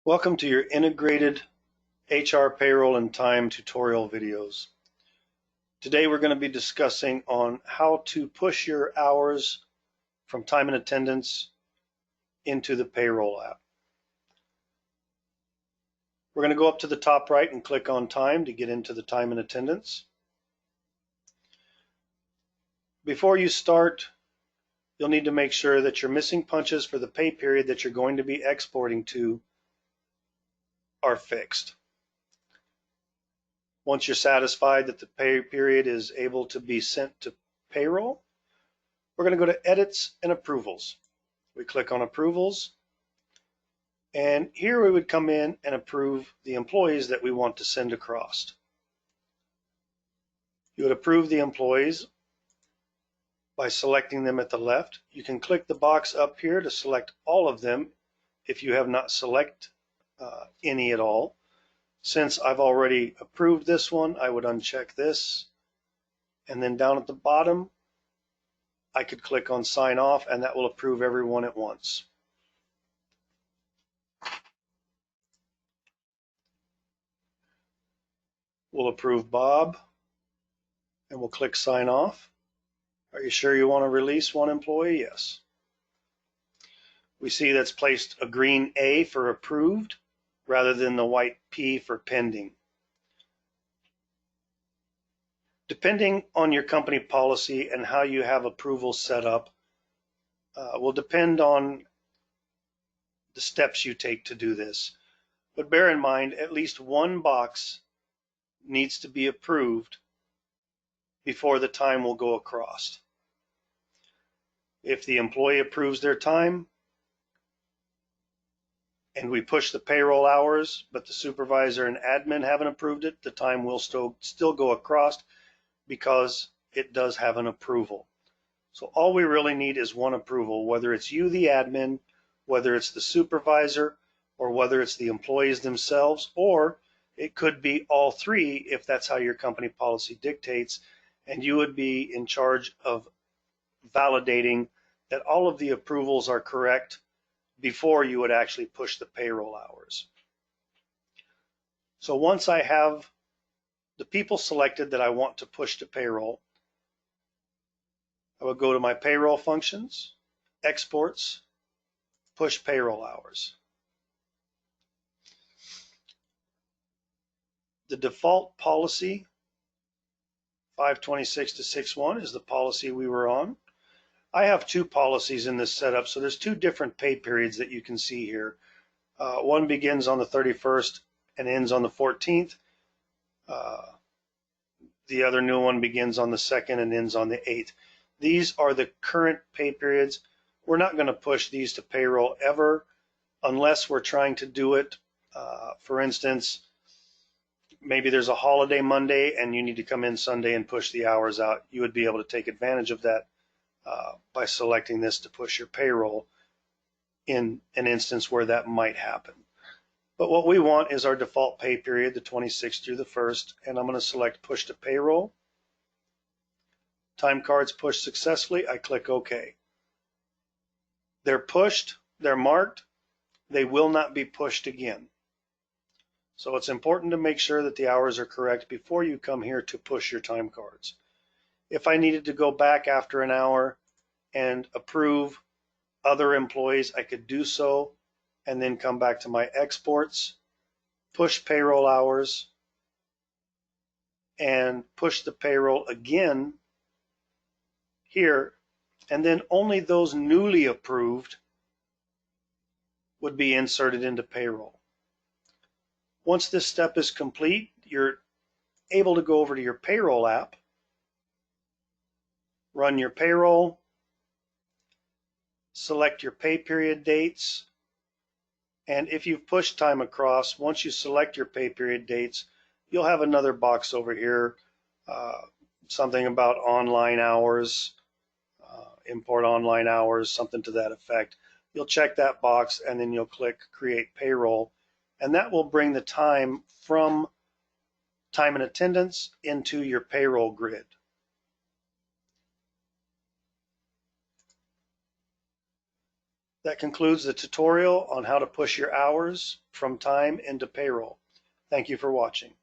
Welcome to your integrated HR payroll and time tutorial videos. Today we're going to be discussing on how to push your hours from time and attendance into the payroll app. We're going to go up to the top right and click on time to get into the time and attendance. Before you start, you'll need to make sure that your missing punches for the pay period that you're going to be exporting to are fixed. Once you're satisfied that the pay period is able to be sent to payroll, we're going to go to Edits and Approvals. We click on Approvals, and here we would come in and approve the employees that we want to send across. You would approve the employees by selecting them at the left. You can click the box up here to select all of them if you have not selected any at all. Since I've already approved this one, I would uncheck this, and then down at the bottom I could click on Sign Off, and that will approve everyone at once. We'll approve Bob, and we'll click Sign Off. Are you sure you want to release one employee? Yes. We see that's placed a green A for approved rather than the white P for pending. Depending on your company policy and how you have approval set up, will depend on the steps you take to do this. But bear in mind, at least one box needs to be approved before the time will go across. If the employee approves their time and we push the payroll hours, but the supervisor and admin haven't approved it, the time will still go across because it does have an approval. So all we really need is one approval, whether it's you, the admin, whether it's the supervisor, or whether it's the employees themselves, or it could be all three if that's how your company policy dictates, and you would be in charge of validating that all of the approvals are correct before you would actually push the payroll hours. So once I have the people selected that I want to push to payroll, I will go to my payroll functions, exports, push payroll hours. The default policy 526-61 is the policy we were on. I have two policies in this setup, so there's two different pay periods that you can see here. One begins on the 31st and ends on the 14th. The other new one begins on the 2nd and ends on the 8th. These are the current pay periods. We're not going to push these to payroll ever unless we're trying to do it. For instance, maybe there's a holiday Monday and you need to come in Sunday and push the hours out. You would be able to take advantage of that by selecting this to push your payroll in an instance where that might happen. But what we want is our default pay period, the 26th through the 1st, and I'm going to select push to payroll. Time cards pushed successfully. I click OK. They're pushed, they're marked, they will not be pushed again. So it's important to make sure that the hours are correct before you come here to push your time cards. If I needed to go back after an hour and approve other employees, I could do so and then come back to my exports, push payroll hours, and push the payroll again here, and then only those newly approved would be inserted into payroll. Once this step is complete, you're able to go over to your payroll app, run your payroll, select your pay period dates, and if you've pushed time across, once you select your pay period dates, you'll have another box over here, something about online hours, import online hours, something to that effect. You'll check that box and then you'll click Create Payroll, and that will bring the time from time and attendance into your payroll grid. That concludes the tutorial on how to push your hours from time into payroll. Thank you for watching.